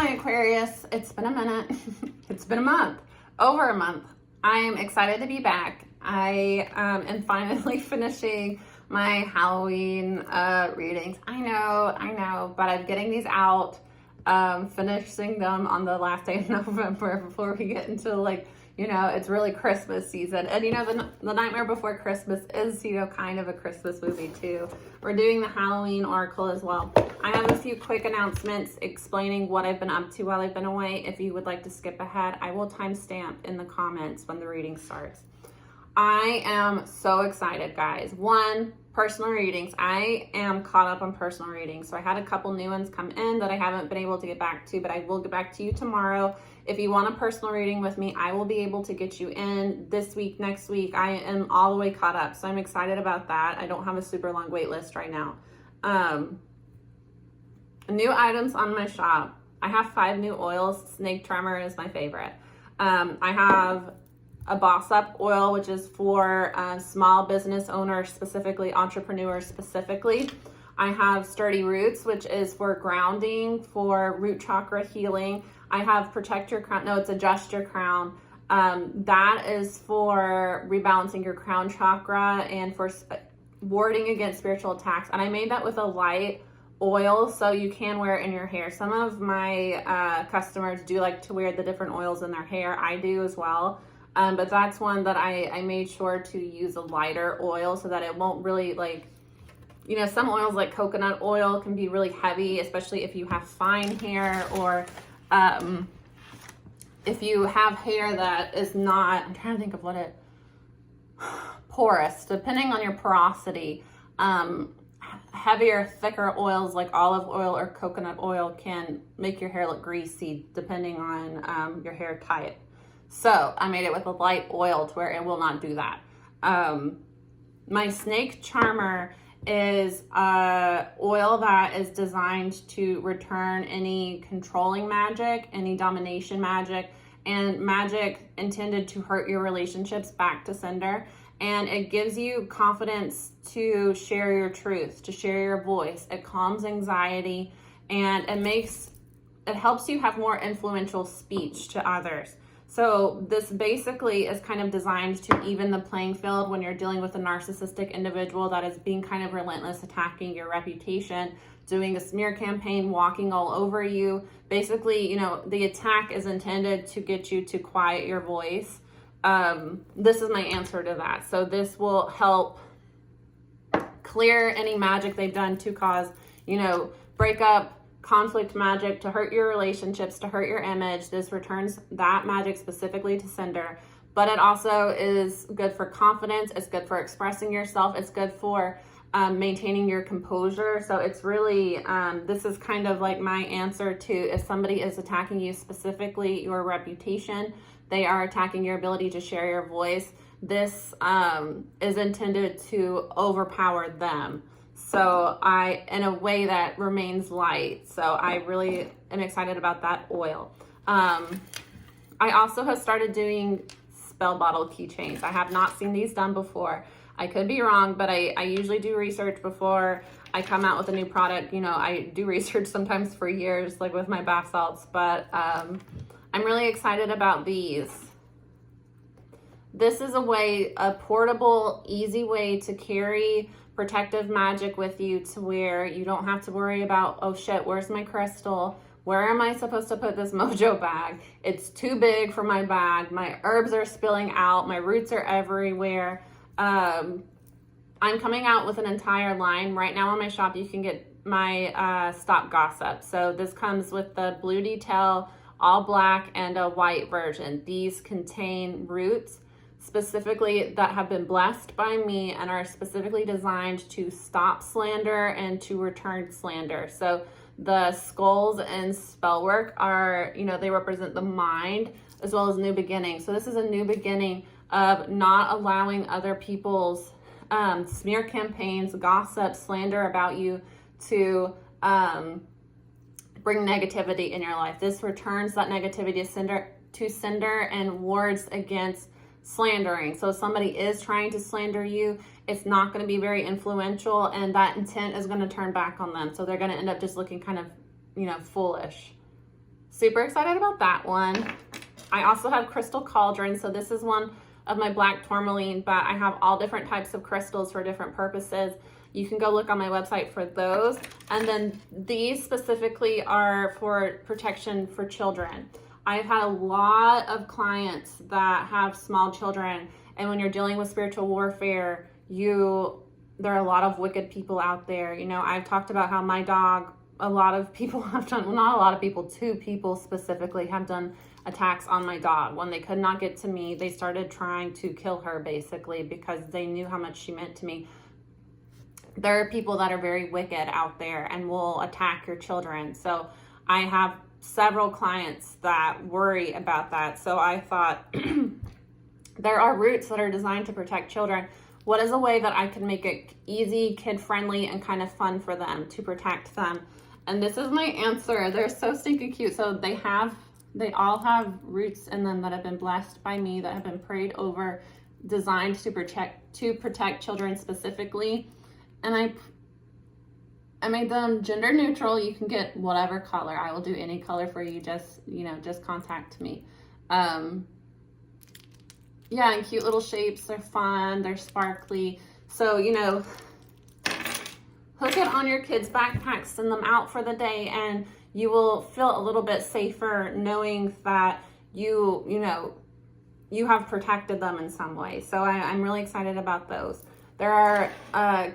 Hi Aquarius, it's been a minute. It's been a month, over a month. I am excited to be back. I am finally finishing my Halloween readings. I know, but I'm getting these out, finishing them on the last day of November before we get into it's really Christmas season. And the Nightmare Before Christmas is, kind of a Christmas movie too. We're doing the Halloween Oracle as well. I have a few quick announcements explaining what I've been up to while I've been away. If you would like to skip ahead, I will timestamp in the comments when the reading starts. I am so excited, guys. One, personal readings. I am caught up on personal readings. So I had a couple new ones come in that I haven't been able to get back to, but I will get back to you tomorrow. If you want a personal reading with me, I will be able to get you in this week, next week. I am all the way caught up. So I'm excited about that. I don't have a super long wait list right now. New items on my shop. I have 5 new oils. Snake Tremor is my favorite. I have a Boss Up oil, which is for small business owners, specifically entrepreneurs specifically. I have Sturdy Roots, which is for grounding, for root chakra healing. I have Protect Your Crown. No, it's Adjust Your Crown. That is for rebalancing your crown chakra and for warding against spiritual attacks. And I made that with a light oil, so you can wear it in your hair. Some of my customers do like to wear the different oils in their hair. I do as well. But that's one that I made sure to use a lighter oil so that it won't really some oils like coconut oil can be really heavy, especially if you have fine hair or if you have hair that is not, I'm trying to think of porous, depending on your porosity. Heavier, thicker oils like olive oil or coconut oil can make your hair look greasy depending on your hair type. So I made it with a light oil to where it will not do that. My Snake Charmer is oil that is designed to return any controlling magic, any domination magic, and magic intended to hurt your relationships back to sender. And it gives you confidence to share your truth, to share your voice. It calms anxiety, and it helps you have more influential speech to others. So this basically is kind of designed to even the playing field when you're dealing with a narcissistic individual that is being kind of relentless, attacking your reputation, doing a smear campaign, walking all over you. Basically, the attack is intended to get you to quiet your voice. This is my answer to that. So this will help clear any magic they've done to cause, break up, conflict magic, to hurt your relationships, to hurt your image. This returns that magic specifically to sender, but it also is good for confidence. It's good for expressing yourself. It's good for maintaining your composure. So it's really, this is kind of like my answer to if somebody is attacking you, specifically your reputation, they are attacking your ability to share your voice. This is intended to overpower them. So in a way that remains light. So I really am excited about that oil. I also have started doing spell bottle keychains. I have not seen these done before. I could be wrong, but I usually do research before I come out with a new product. I do research sometimes for years, like with my bath salts, but I'm really excited about these. This is a portable, easy way to carry protective magic with you to where you don't have to worry about, oh shit, where's my crystal? Where am I supposed to put this mojo bag? It's too big for my bag. My herbs are spilling out. My roots are everywhere. I'm coming out with an entire line. Right now on my shop, you can get my Stop Gossip. So this comes with the blue detail, all black, and a white version. These contain roots specifically that have been blessed by me and are specifically designed to stop slander and to return slander. So the skulls and spell work are, they represent the mind as well as new beginning. So this is a new beginning of not allowing other people's smear campaigns, gossip, slander about you to bring negativity in your life. This returns that negativity to sender and wards against slandering. So if somebody is trying to slander you, it's not going to be very influential, and that intent is going to turn back on them. So they're going to end up just looking kind of, foolish. Super excited about that one. I also have crystal cauldron. So this is one of my black tourmaline, but I have all different types of crystals for different purposes. You can go look on my website for those. And then these specifically are for protection for children. I've had a lot of clients that have small children, and when you're dealing with spiritual warfare, there are a lot of wicked people out there. You know, I've talked about how my dog, a lot of people have done, well, not a lot of people, 2 people specifically have done attacks on my dog. When they could not get to me, they started trying to kill her basically because they knew how much she meant to me. There are people that are very wicked out there and will attack your children. So I have several clients that worry about that. So I thought there are roots that are designed to protect children. What is a way that I can make it easy, kid-friendly, and kind of fun for them to protect them? And this is my answer. They're so stinking cute. So they all have roots in them that have been blessed by me, that have been prayed over, designed to protect children specifically. And I made them gender neutral. You can get whatever color. I will do any color for you. Just contact me. Yeah, and cute little shapes. They're fun. They're sparkly. So, hook it on your kids' backpacks, send them out for the day, and you will feel a little bit safer knowing that you have protected them in some way. So I'm really excited about those. There are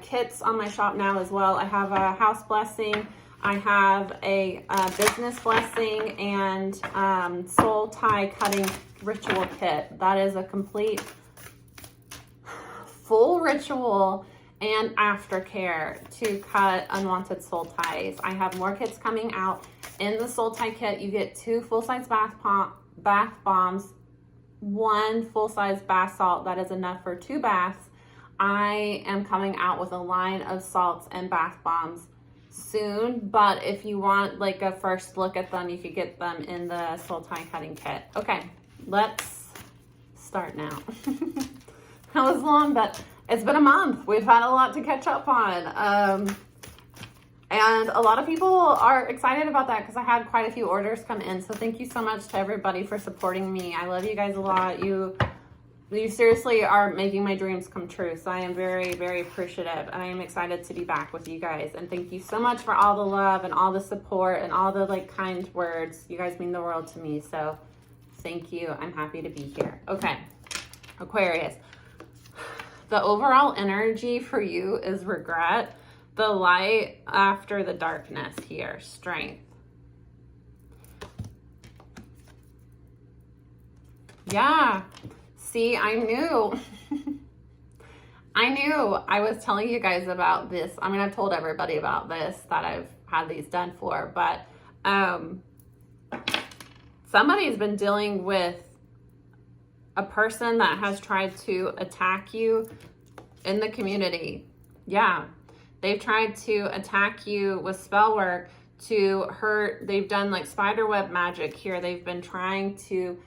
kits on my shop now as well. I have a house blessing. I have a business blessing and soul tie cutting ritual kit. That is a complete full ritual and aftercare to cut unwanted soul ties. I have more kits coming out. In the soul tie kit, you get 2 full-size bath bombs, 1 full-size bath salt that is enough for 2 baths. I am coming out with a line of salts and bath bombs soon, but if you want like a first look at them, you could get them in the soul tie cutting kit. Okay, let's start now. That was long, but it's been a month. We've had a lot to catch up on. And a lot of people are excited about that because I had quite a few orders come in. So thank you so much to everybody for supporting me. I love you guys a lot. You seriously are making my dreams come true. So I am very, very appreciative. And I am excited to be back with you guys. And thank you so much for all the love and all the support and all the kind words. You guys mean the world to me. So thank you. I'm happy to be here. Okay, Aquarius. The overall energy for you is regret. The light after the darkness here, strength. Yeah, see, I knew. I knew. I was telling you guys about this. I mean, I've told everybody about this that I've had these done for, but somebody's been dealing with a person that has tried to attack you in the community. Yeah. They've tried to attack you with spell work to hurt. They've done like spiderweb magic here. They've been trying to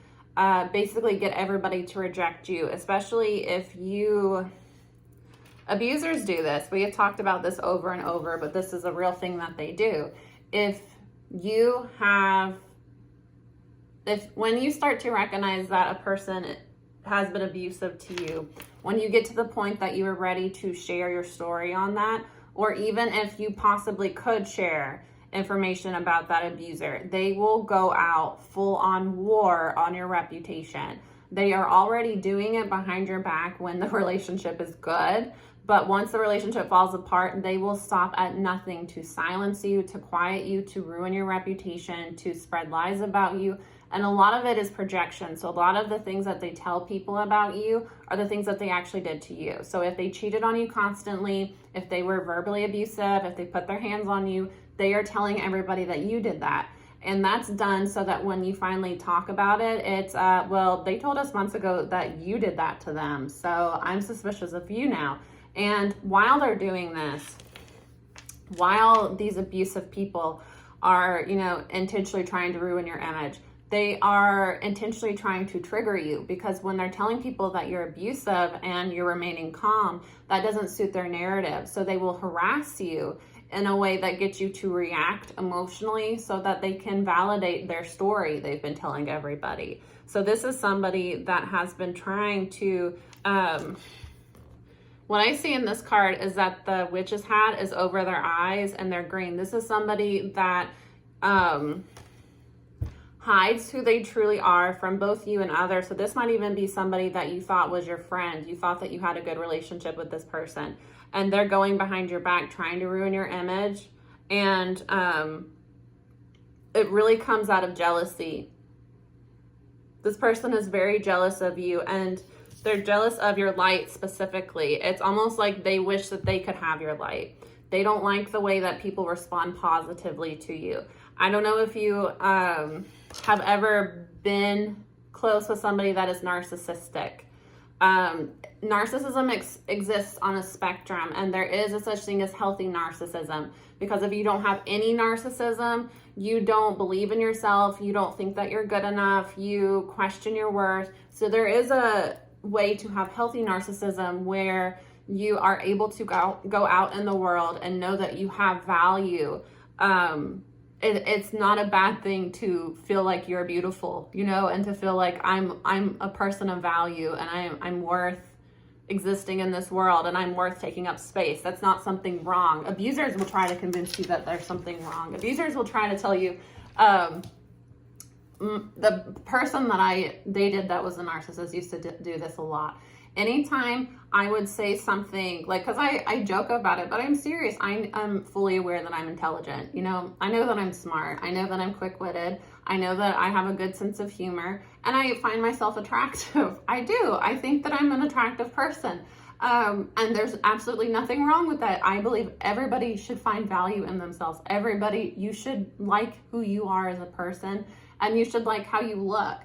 basically get everybody to reject you, especially if you... Abusers do this. We have talked about this over and over, but this is a real thing that they do. When you start to recognize that a person has been abusive to you, when you get to the point that you are ready to share your story on that, or even if you possibly could share information about that abuser, they will go out full on war on your reputation. They are already doing it behind your back when the relationship is good, but once the relationship falls apart, they will stop at nothing to silence you, to quiet you, to ruin your reputation, to spread lies about you. And a lot of it is projection. So a lot of the things that they tell people about you are the things that they actually did to you. So if they cheated on you constantly, if they were verbally abusive, if they put their hands on you, they are telling everybody that you did that. And that's done so that when you finally talk about it, it's, well, they told us months ago that you did that to them. So I'm suspicious of you now. And while they're doing this, while these abusive people are, intentionally trying to ruin your image, they are intentionally trying to trigger you, because when they're telling people that you're abusive and you're remaining calm, that doesn't suit their narrative. So they will harass you in a way that gets you to react emotionally so that they can validate their story they've been telling everybody. So this is somebody that has been trying to, what I see in this card is that the witch's hat is over their eyes and they're green. This is somebody that hides who they truly are from both you and others. So this might even be somebody that you thought was your friend. You thought that you had a good relationship with this person, and they're going behind your back trying to ruin your image. And it really comes out of jealousy. This person is very jealous of you, and they're jealous of your light specifically. It's almost like they wish that they could have your light. They don't like the way that people respond positively to you. I don't know if you have ever been close with somebody that is narcissistic. Narcissism exists on a spectrum, and there is a such thing as healthy narcissism, because if you don't have any narcissism, you don't believe in yourself, you don't think that you're good enough, you question your worth. So there is a way to have healthy narcissism where you are able to go out in the world and know that you have value. It's not a bad thing to feel like you're beautiful, you know, and to feel like I'm a person of value, and I'm worth existing in this world, and I'm worth taking up space. That's not something wrong. Abusers will try to convince you that there's something wrong. Abusers will try to tell you, the person that I dated that was a narcissist used to do this a lot. Anytime I would say something, like, because I joke about it, but I'm serious. I'm fully aware that I'm intelligent. You know, I know that I'm smart. I know that I'm quick-witted. I know that I have a good sense of humor, and I find myself attractive. I do. I think that I'm an attractive person. And there's absolutely nothing wrong with that. I believe everybody should find value in themselves. Everybody, you should like who you are as a person, and you should like how you look.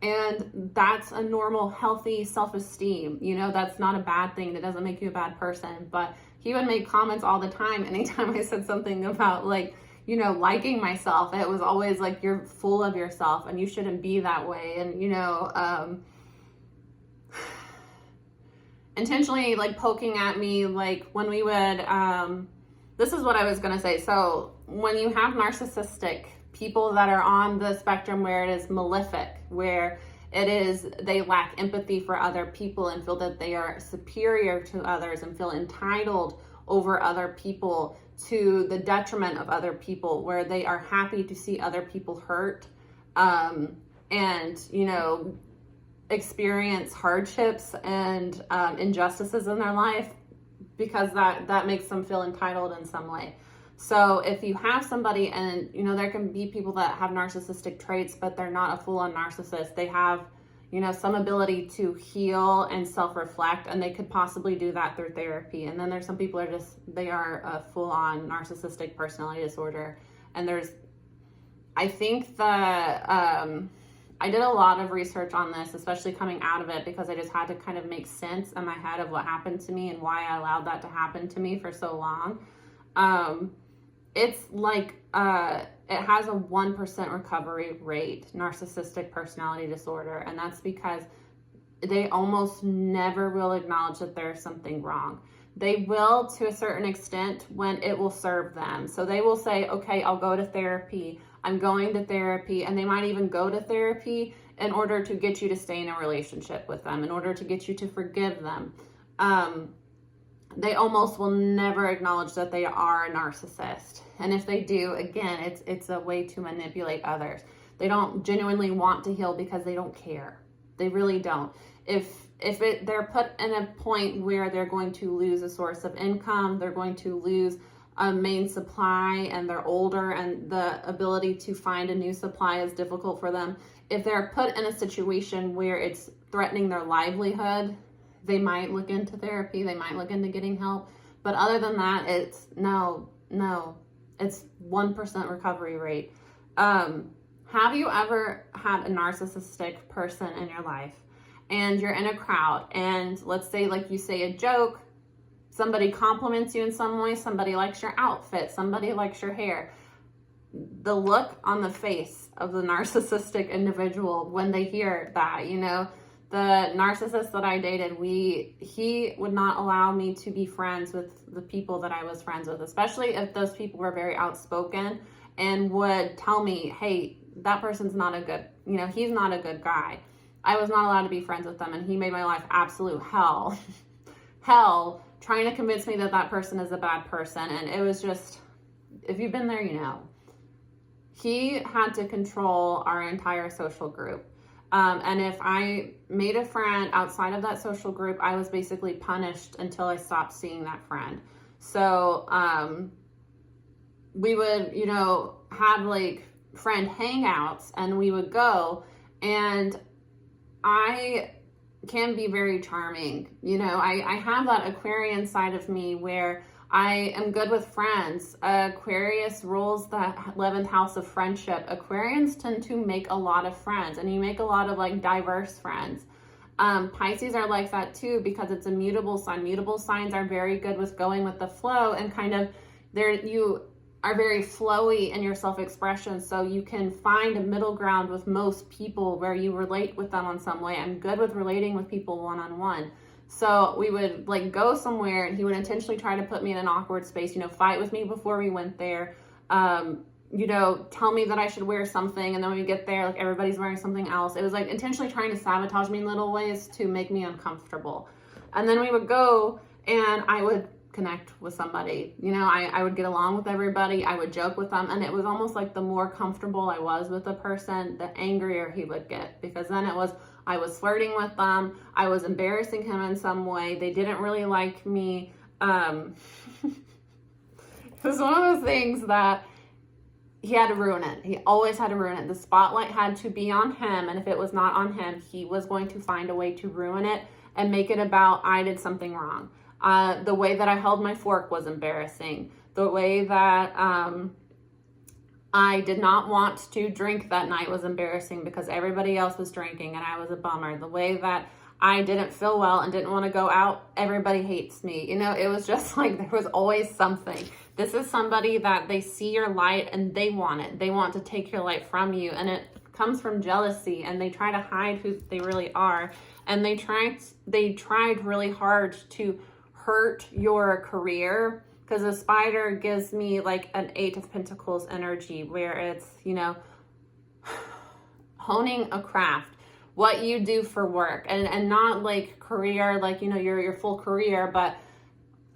And that's a normal, healthy self-esteem. You know, that's not a bad thing. That doesn't make you a bad person. But he would make comments all the time. Anytime I said something about, like, you know, liking myself, it was always like, you're full of yourself and you shouldn't be that way. And, you know, intentionally, like, poking at me, like, when we would, this is what I was going to say. So when you have narcissistic people that are on the spectrum where it is malefic, where it is they lack empathy for other people and feel that they are superior to others and feel entitled over other people to the detriment of other people, where they are happy to see other people hurt, and, you know, experience hardships and injustices in their life, because that makes them feel entitled in some way. So if you have somebody, and, you know, there can be people that have narcissistic traits, but they're not a full-on narcissist. They have, you know, some ability to heal and self-reflect, and they could possibly do that through therapy. And then there's some people that they are a full-on narcissistic personality disorder. And I think that, I did a lot of research on this, especially coming out of it, because I just had to kind of make sense in my head of what happened to me and why I allowed that to happen to me for so long. It's like, it has a 1% recovery rate, narcissistic personality disorder. And that's because they almost never will acknowledge that there's something wrong. They will, to a certain extent, when it will serve them. So they will say, okay, I'll go to therapy. I'm going to therapy. And they might even go to therapy in order to get you to stay in a relationship with them, in order to get you to forgive them. They almost will never acknowledge that they are a narcissist. And if they do, again, it's a way to manipulate others. They don't genuinely want to heal because they don't care. They really don't. If they're put in a point where they're going to lose a source of income, they're going to lose a main supply, and they're older and the ability to find a new supply is difficult for them. If they're put in a situation where it's threatening their livelihood, they might look into therapy, they might look into getting help. But other than that, it's no, it's 1% recovery rate. Have you ever had a narcissistic person in your life, and you're in a crowd, and let's say, like, you say a joke, somebody compliments you in some way, somebody likes your outfit, somebody likes your hair. The look on the face of the narcissistic individual when they hear that, you know, The narcissist that I dated, he would not allow me to be friends with the people that I was friends with, especially if those people were very outspoken and would tell me, hey, that person's not a good, he's not a good guy. I was not allowed to be friends with them, and he made my life absolute hell. Hell, trying to convince me that that person is a bad person. And it was just, if you've been there, you know. He had to control our entire social group. And if I made a friend outside of that social group, I was basically punished until I stopped seeing that friend. So we would, have like friend hangouts, and we would go, and I can be very charming. I have that Aquarian side of me where I am good with friends. Aquarius rules the 11th house of friendship. Aquarians tend to make a lot of friends, and you make a lot of like diverse friends. Pisces are like that too, because it's a mutable sign. Mutable signs are very good with going with the flow, and kind of you are very flowy in your self-expression, so you can find a middle ground with most people where you relate with them on some way. I'm good with relating with people one-on-one. So we would like go somewhere, and he would intentionally try to put me in an awkward space, fight with me before we went there, tell me that I should wear something, and then when we get there, like everybody's wearing something else. It was like intentionally trying to sabotage me in little ways to make me uncomfortable. And then we would go, and I would connect with somebody. I would get along with everybody. I would joke with them, and it was almost like the more comfortable I was with the person, the angrier he would get, because then I was flirting with them. I was embarrassing him in some way. They didn't really like me. It was one of those things that he had to ruin it. He always had to ruin it. The spotlight had to be on him, and if it was not on him, he was going to find a way to ruin it and make it about I did something wrong. The way that I held my fork was embarrassing. The way that I did not want to drink that night was embarrassing because everybody else was drinking and I was a bummer. The way that I didn't feel well and didn't want to go out, everybody hates me. It was just like there was always something. This is somebody that they see your light and they want it. They want to take your light from you, and it comes from jealousy, and they try to hide who they really are. And they tried really hard to hurt your career, because the spider gives me like an 8 of Pentacles energy, where it's, honing a craft, what you do for work, and not like career, like, your full career. But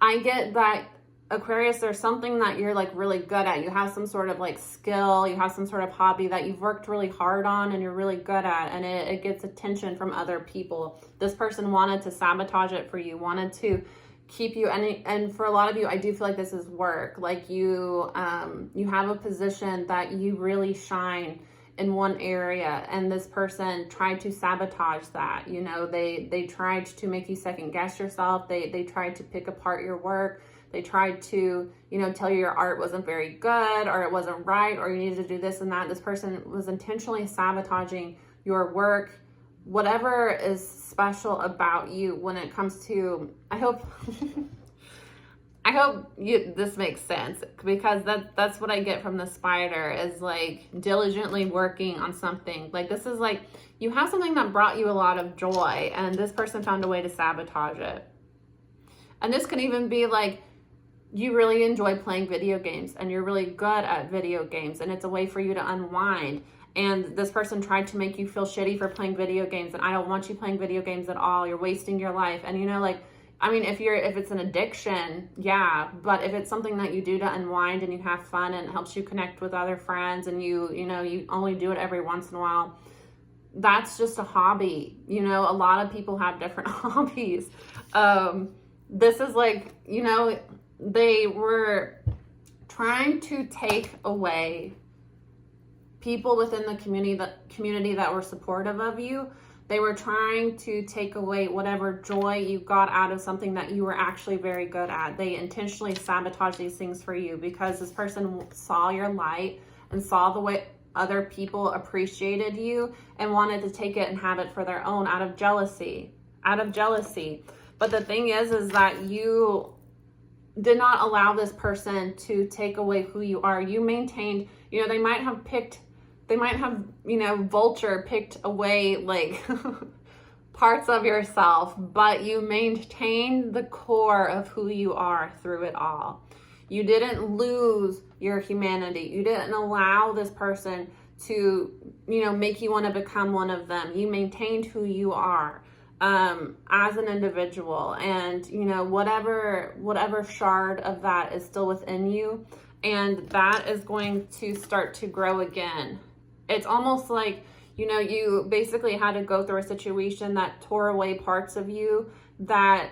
I get that Aquarius, there's something that you're like really good at. You have some sort of like skill, you have some sort of hobby that you've worked really hard on and you're really good at, and it gets attention from other people. This person wanted to sabotage it for you, wanted to keep you, and for a lot of you, I do feel like this is work. Like you have a position that you really shine in one area, and this person tried to sabotage that. They tried to make you second guess yourself. They tried to pick apart your work. They tried to, tell you your art wasn't very good, or it wasn't right, or you needed to do this and that. This person was intentionally sabotaging your work, whatever is special about you when it comes to, I hope this makes sense, because that's what I get from the spider, is like diligently working on something. Like this is like, you have something that brought you a lot of joy, and this person found a way to sabotage it. And this can even be like, you really enjoy playing video games and you're really good at video games, and it's a way for you to unwind. And this person tried to make you feel shitty for playing video games, and I don't want you playing video games at all. You're wasting your life. And if it's an addiction, yeah, but if it's something that you do to unwind and you have fun and it helps you connect with other friends, and you only do it every once in a while, that's just a hobby. A lot of people have different hobbies. This is like, they were trying to take away people within the community that were supportive of you. They were trying to take away whatever joy you got out of something that you were actually very good at. They intentionally sabotage these things for you because this person saw your light and saw the way other people appreciated you and wanted to take it and have it for their own out of jealousy. But the thing is that you did not allow this person to take away who you are. You maintained, they might have, Vulture picked away like parts of yourself, but you maintained the core of who you are through it all. You didn't lose your humanity. You didn't allow this person to, make you want to become one of them. You maintained who you are as an individual, and whatever shard of that is still within you, and that is going to start to grow again. It's almost like, you basically had to go through a situation that tore away parts of you that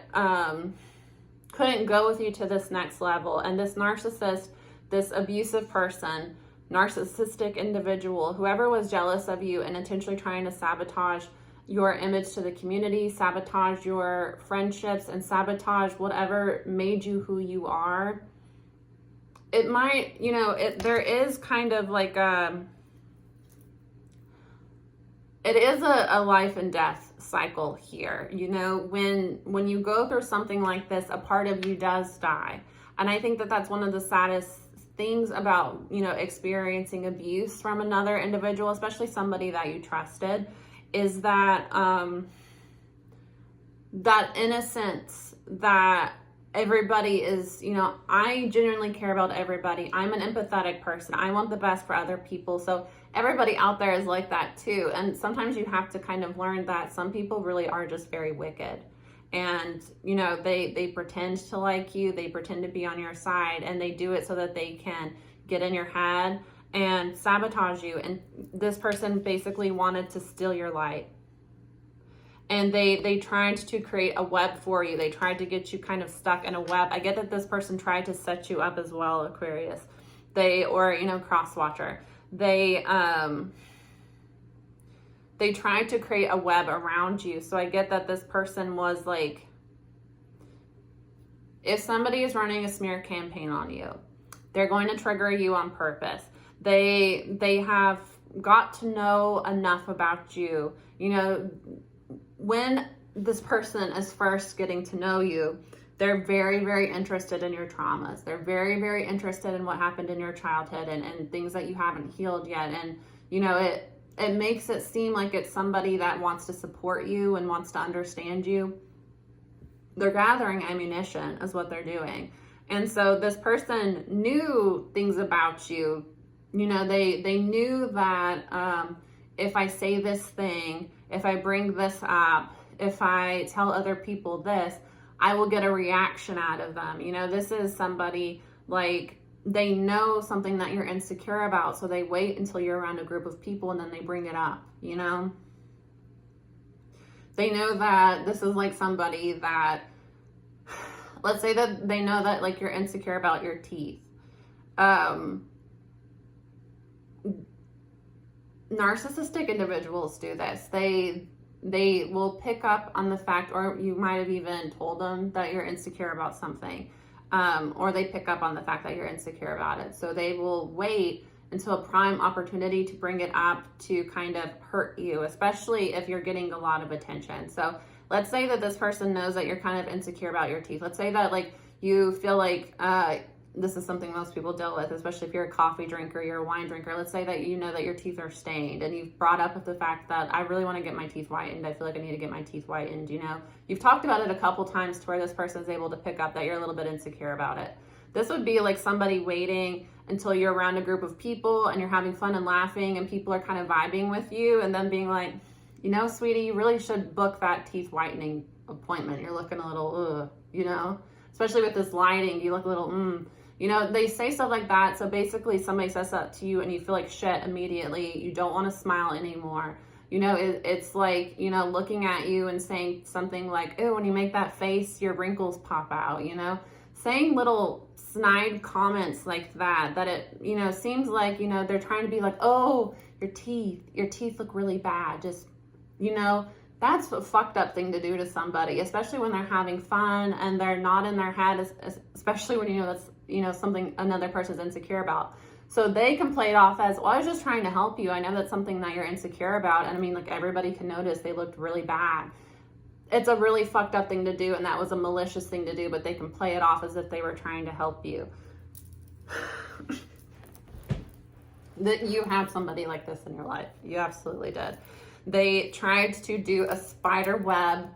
couldn't go with you to this next level. And this narcissist, this abusive person, narcissistic individual, whoever was jealous of you and intentionally trying to sabotage your image to the community, sabotage your friendships, and sabotage whatever made you who you are, it might, there is kind of like it is a life and death cycle here. When you go through something like this, a part of you does die. And I think that that's one of the saddest things about, experiencing abuse from another individual, especially somebody that you trusted, is that that innocence that everybody is, I genuinely care about everybody. I'm an empathetic person. I want the best for other people. So everybody out there is like that too. And sometimes you have to kind of learn that some people really are just very wicked. And, they pretend to like you. They pretend to be on your side, and they do it so that they can get in your head and sabotage you. And this person basically wanted to steal your light. And they tried to create a web for you. They tried to get you kind of stuck in a web. I get that this person tried to set you up as well, Aquarius. Cross-watcher. They tried to create a web around you. So I get that this person was like, if somebody is running a smear campaign on you, they're going to trigger you on purpose. They have got to know enough about you. When this person is first getting to know you, they're very, very interested in your traumas. They're very, very interested in what happened in your childhood and things that you haven't healed yet. And, it makes it seem like it's somebody that wants to support you and wants to understand you. They're gathering ammunition is what they're doing. And so this person knew things about you. They knew that if I say this thing, if I bring this up, if I tell other people this, I will get a reaction out of them. This is somebody like, they know something that you're insecure about, so they wait until you're around a group of people and then they bring it up, They know that this is like somebody that, let's say that they know that like you're insecure about your teeth. Narcissistic individuals do this. They will pick up on the fact, or you might have even told them that you're insecure about something. Or they pick up on the fact that you're insecure about it. So they will wait until a prime opportunity to bring it up to kind of hurt you, especially if you're getting a lot of attention. So let's say that this person knows that you're kind of insecure about your teeth. Let's say that like you feel like this is something most people deal with, especially if you're a coffee drinker, you're a wine drinker. Let's say that you know that your teeth are stained, and you've brought up with the fact that I really want to get my teeth whitened. I feel like I need to get my teeth whitened. You've talked about it a couple times to where this person is able to pick up that you're a little bit insecure about it. This would be like somebody waiting until you're around a group of people and you're having fun and laughing and people are kind of vibing with you, and then being like, sweetie, you really should book that teeth whitening appointment. You're looking a little, especially with this lighting, you look a little, they say stuff like that. So basically somebody says that to you and you feel like shit immediately. You don't want to smile anymore. It's like, looking at you and saying something like, oh, when you make that face, your wrinkles pop out, saying little snide comments like that it, seems like, they're trying to be like, oh, your teeth look really bad. Just, that's a fucked up thing to do to somebody, especially when they're having fun and they're not in their head, especially when, that's, something another person's insecure about. So they can play it off as, well, I was just trying to help you. I know that's something that you're insecure about. And I mean, like, everybody can notice they looked really bad. It's a really fucked up thing to do. And that was a malicious thing to do, but they can play it off as if they were trying to help you. That you have somebody like this in your life. You absolutely did. They tried to do a spider web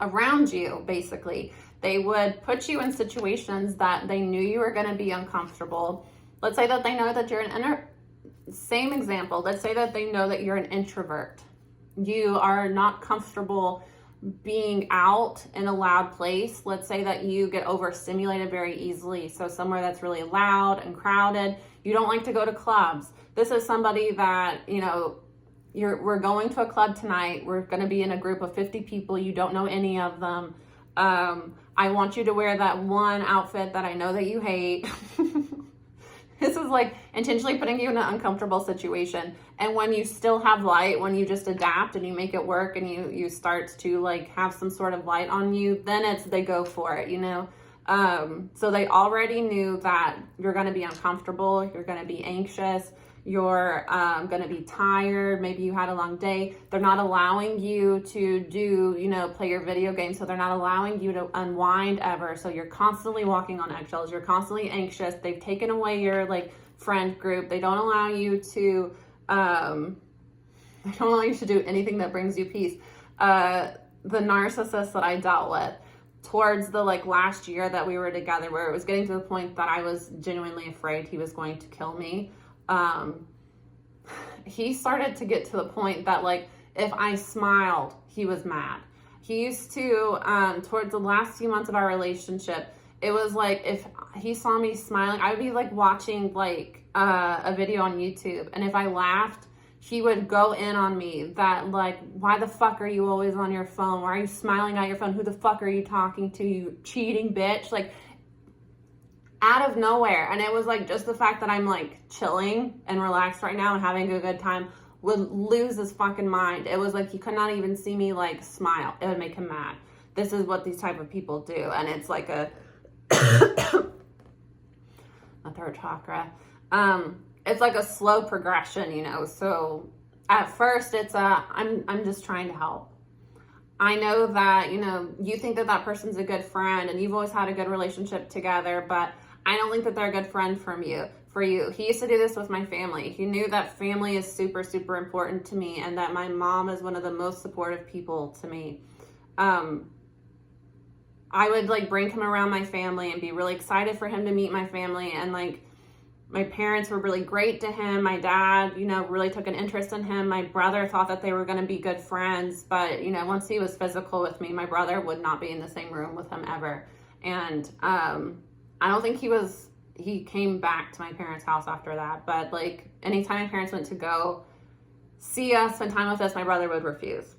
around you, basically. They would put you in situations that they knew you were going to be uncomfortable. Let's say that they know that you're same example. Let's say that they know that you're an introvert. You are not comfortable being out in a loud place. Let's say that you get overstimulated very easily. So somewhere that's really loud and crowded. You don't like to go to clubs. This is somebody that, you know, we're going to a club tonight. We're going to be in a group of 50 people. You don't know any of them. I want you to wear that one outfit that I know that you hate. This is like intentionally putting you in an uncomfortable situation. And when you still have light, when you just adapt and you make it work and you start to like have some sort of light on you, then they go for it, you know? So they already knew that you're going to be uncomfortable. You're going to be anxious. You're going to be tired. Maybe you had a long day. They're not allowing you to do, you know, play your video game. So they're not allowing you to unwind ever. So you're constantly walking on eggshells. You're constantly anxious. They've taken away your like friend group. They don't allow you to, do anything that brings you peace. The narcissist that I dealt with towards the like last year that we were together, where it was getting to the point that I was genuinely afraid he was going to kill me. He started to get to the point that like if I smiled, he was mad. He used to, towards the last few months of our relationship, it was like if he saw me smiling, I would be like watching like a video on YouTube, and if I laughed, he would go in on me that like, why the fuck are you always on your phone? Why are you smiling at your phone? Who the fuck are you talking to, you cheating bitch? Like, out of nowhere. And it was like just the fact that I'm like chilling and relaxed right now and having a good time would lose his fucking mind. It was like he could not even see me like smile. It would make him mad. This is what these type of people do. And it's like a third chakra. It's like a slow progression, you know. So at first it's I'm just trying to help. I know that, you know, you think that that person's a good friend and you've always had a good relationship together, but I don't think that they're a good friend for you. He used to do this with my family. He knew that family is super, super important to me, and that my mom is one of the most supportive people to me. I would like bring him around my family and be really excited for him to meet my family. And like my parents were really great to him. My dad, you know, really took an interest in him. My brother thought that they were going to be good friends. But, you know, once he was physical with me, my brother would not be in the same room with him ever. And, I don't think he came back to my parents' house after that, but like anytime my parents went to go see us, spend time with us, my brother would refuse.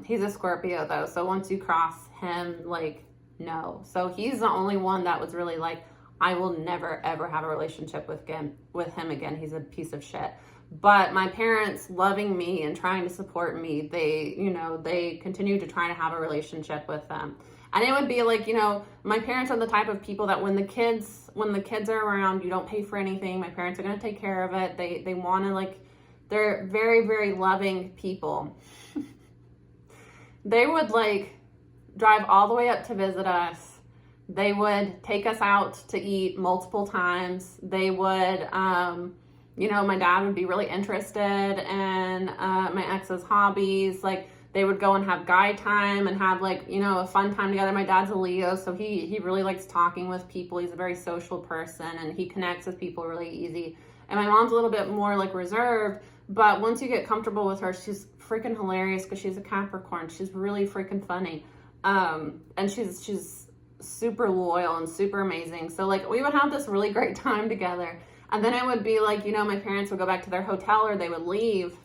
He's a Scorpio though, so once you cross him, like, no. So he's the only one that was really like, I will never ever have a relationship with him again. He's a piece of shit. But my parents loving me and trying to support me, they continue to try to have a relationship with them. And it would be like, you know, my parents are the type of people that when the kids are around, you don't pay for anything. My parents are going to take care of it. They want to, like, they're very, very loving people. They would like drive all the way up to visit us. They would take us out to eat multiple times. They would, you know, my dad would be really interested in my ex's hobbies. Like, they would go and have guy time and have like, you know, a fun time together. My dad's a Leo, so he really likes talking with people. He's a very social person and he connects with people really easy. And my mom's a little bit more like reserved, but once you get comfortable with her, she's freaking hilarious because she's a Capricorn. She's really freaking funny. And she's super loyal and super amazing. So like we would have this really great time together. And then it would be like, you know, my parents would go back to their hotel or they would leave.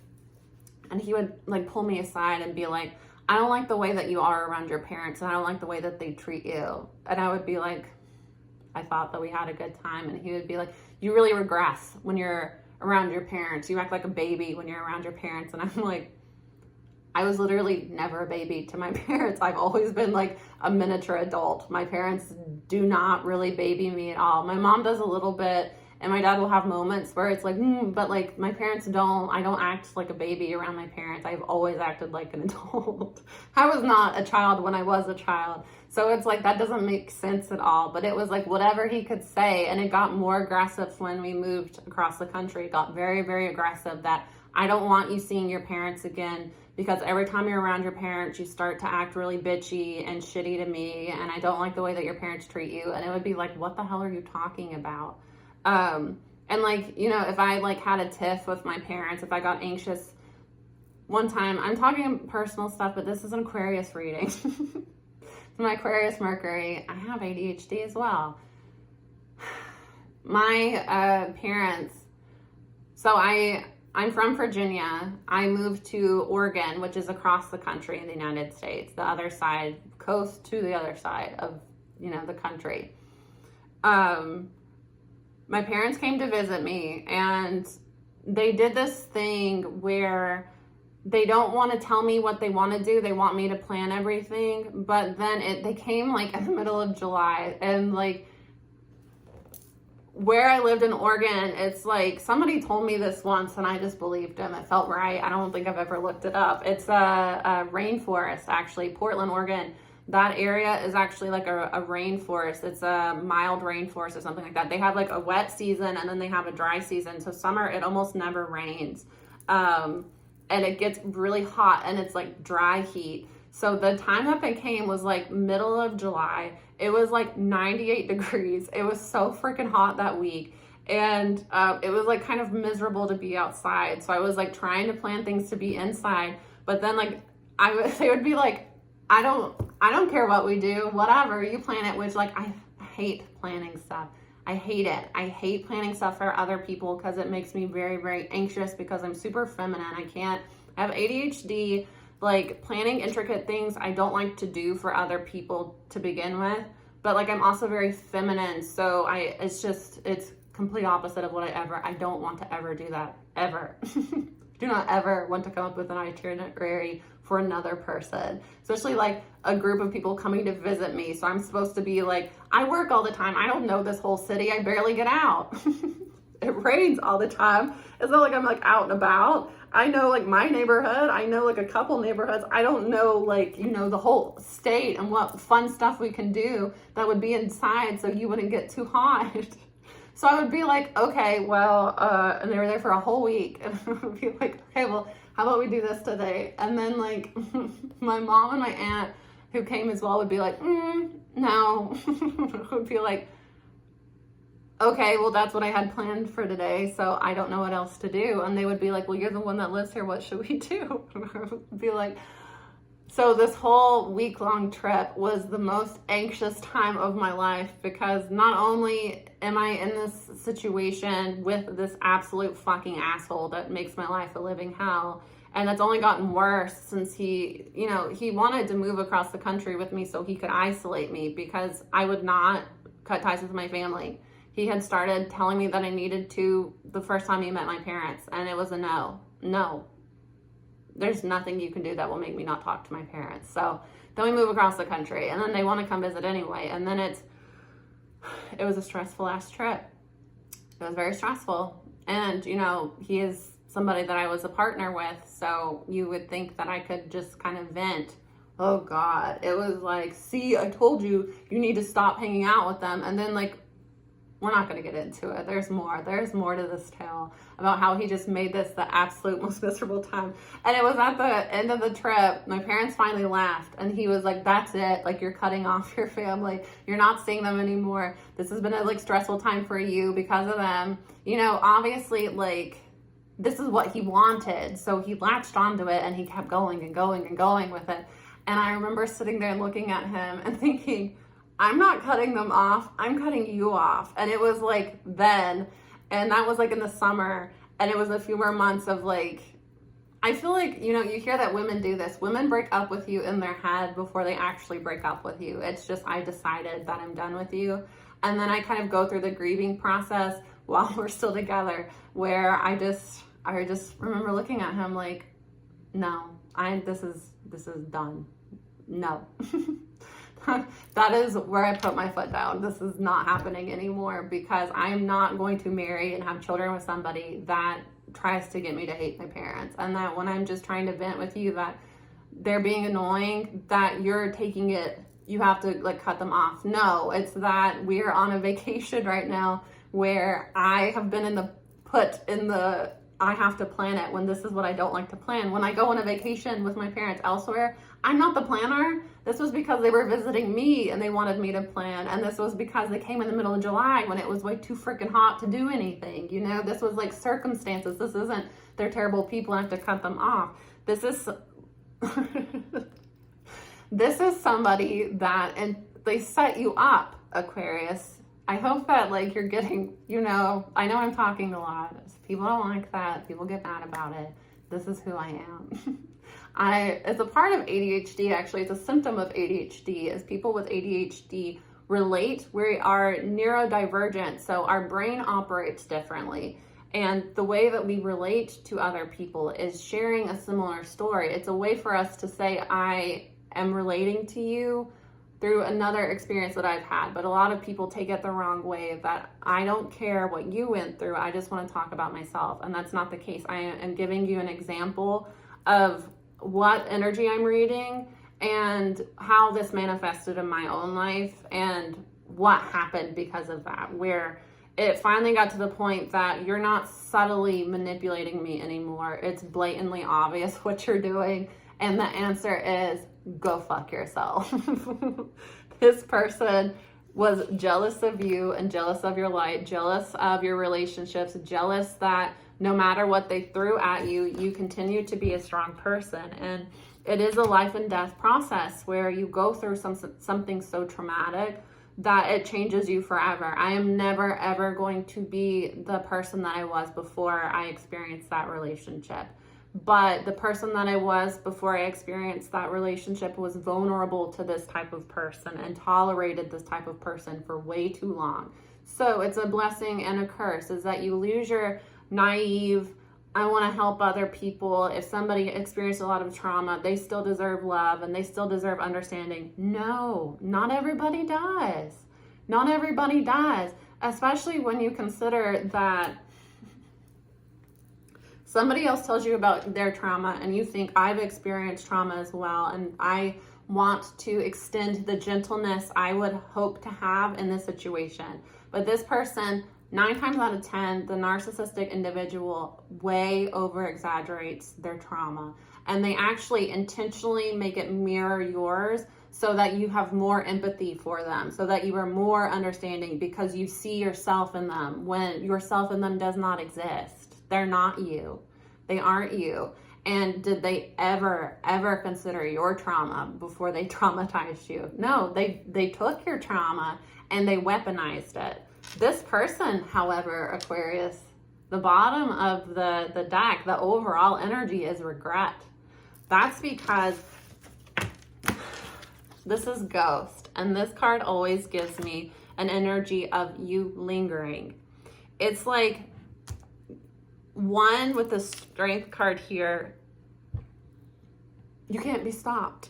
And he would like pull me aside and be like, I don't like the way that you are around your parents and I don't like the way that they treat you. And I would be like, I thought that we had a good time. And he would be like, you really regress when you're around your parents. You act like a baby when you're around your parents. And I'm like, I was literally never a baby to my parents. I've always been like a miniature adult. My parents do not really baby me at all. My mom does a little bit. And my dad will have moments where it's like, but like my parents don't, I don't act like a baby around my parents. I've always acted like an adult. I was not a child when I was a child. So it's like, that doesn't make sense at all. But it was like whatever he could say. And it got more aggressive when we moved across the country. It got very, very aggressive that I don't want you seeing your parents again, because every time you're around your parents, you start to act really bitchy and shitty to me, and I don't like the way that your parents treat you. And it would be like, what the hell are you talking about? And like, you know, if I like had a tiff with my parents, if I got anxious one time, I'm talking personal stuff, but this is an Aquarius reading. It's my Aquarius Mercury. I have ADHD as well. My parents, so I'm from Virginia. I moved to Oregon, which is across the country in the United States, the other side, coast to the other side of, you know, the country. My parents came to visit me, and they did this thing where they don't want to tell me what they want to do. They want me to plan everything, but then they came like in the middle of July, and like where I lived in Oregon, it's like somebody told me this once and I just believed them. It felt right. I don't think I've ever looked it up. It's a rainforest, actually, Portland, Oregon. That area is actually like a rainforest. It's a mild rainforest or something like that. They have like a wet season and then they have a dry season. So summer, it almost never rains. And it gets really hot and it's like dry heat. So the time that they came was like middle of July. It was like 98 degrees. It was so freaking hot that week. And it was like kind of miserable to be outside. So I was like trying to plan things to be inside. But then like they would be like, I don't care what we do, whatever, you plan it, which like I hate planning stuff. I hate it. I hate planning stuff for other people because it makes me very, very anxious because I'm super feminine. I have ADHD. Like planning intricate things I don't like to do for other people to begin with, but like I'm also very feminine, so it's complete opposite of what I don't want to ever do that, ever. Do not ever want to come up with an itinerary for another person, especially like a group of people coming to visit me. So I'm supposed to be like, I work all the time, I don't know this whole city, I barely get out. It rains all the time. It's not like I'm like out and about. I know like my neighborhood. I know like a couple neighborhoods. I don't know like, you know, the whole state and what fun stuff we can do that would be inside so you wouldn't get too hot. So I would be like, okay, well, and they were there for a whole week. And I would be like, okay, well, how about we do this today? And then like my mom and my aunt who came as well would be like, no. Would be like, okay, well, that's what I had planned for today, so I don't know what else to do. And they would be like, well, you're the one that lives here, what should we do? I would be like, so this whole week-long trip was the most anxious time of my life because not only am I in this situation with this absolute fucking asshole that makes my life a living hell, and that's only gotten worse since he wanted to move across the country with me so he could isolate me because I would not cut ties with my family. He had started telling me that I needed to the first time he met my parents, and it was a no. No. There's nothing you can do that will make me not talk to my parents. So then we move across the country, and then they want to come visit anyway, and then it was a stressful ass trip. It was very stressful, and you know, he is somebody that I was a partner with, so you would think that I could just kind of vent. Oh God, it was like, see, I told you, you need to stop hanging out with them, and then like, we're not going to get into it. There's more to this tale about how he just made this the absolute most miserable time. And it was at the end of the trip, my parents finally laughed and he was like, that's it. Like, you're cutting off your family. You're not seeing them anymore. This has been a like stressful time for you because of them. You know, obviously like this is what he wanted. So he latched onto it and he kept going and going and going with it. And I remember sitting there looking at him and thinking, I'm not cutting them off, I'm cutting you off. And it was like then, and that was like in the summer, and it was a few more months of like, I feel like, you know, you hear that women do this. Women break up with you in their head before they actually break up with you. It's just, I decided that I'm done with you. And then I kind of go through the grieving process while we're still together, where I just remember looking at him like, no, this is done. No. That is where I put my foot down. This is not happening anymore because I am not going to marry and have children with somebody that tries to get me to hate my parents. And that when I'm just trying to vent with you that they're being annoying, that you're taking it, you have to like cut them off. No, it's that we're on a vacation right now where I have been put in the I have to plan it when this is what I don't like to plan. When I go on a vacation with my parents elsewhere, I'm not the planner. This was because they were visiting me and they wanted me to plan. And this was because they came in the middle of July when it was way too freaking hot to do anything. You know, this was like circumstances. This isn't they're terrible people and I have to cut them off. This is this is somebody that, and they set you up, Aquarius. I hope that like you're getting, you know, I know I'm talking a lot. People don't like that. People get mad about it. This is who I am. It's a part of ADHD, actually. It's a symptom of ADHD. As people with ADHD relate, we are neurodivergent. So our brain operates differently. And the way that we relate to other people is sharing a similar story. It's a way for us to say, I am relating to you through another experience that I've had. But a lot of people take it the wrong way, that I don't care what you went through. I just want to talk about myself. And that's not the case. I am giving you an example of what energy I'm reading and how this manifested in my own life and what happened because of that, where it finally got to the point that you're not subtly manipulating me anymore. It's blatantly obvious what you're doing. And the answer is, go fuck yourself. This person was jealous of you and jealous of your light, jealous of your relationships, jealous that no matter what they threw at you, you continue to be a strong person. And it is a life and death process where you go through something so traumatic that it changes you forever. I am never, ever going to be the person that I was before I experienced that relationship. But the person that I was before I experienced that relationship was vulnerable to this type of person and tolerated this type of person for way too long. So it's a blessing and a curse, is that you lose your naive, I want to help other people. If somebody experienced a lot of trauma, they still deserve love and they still deserve understanding. No, not everybody does. Not everybody does, especially when you consider that somebody else tells you about their trauma and you think, I've experienced trauma as well, and I want to extend the gentleness I would hope to have in this situation. But this person, 9 times out of 10, the narcissistic individual way over exaggerates their trauma. And they actually intentionally make it mirror yours so that you have more empathy for them, so that you are more understanding because you see yourself in them when yourself in them does not exist. They're not you. They aren't you. And did they ever consider your trauma before they traumatized you? No, they took your trauma and they weaponized it. This person, however, Aquarius, the bottom of the deck, the overall energy is regret. That's because this is Ghost. And this card always gives me an energy of you lingering. It's like, one, with the Strength card here, you can't be stopped.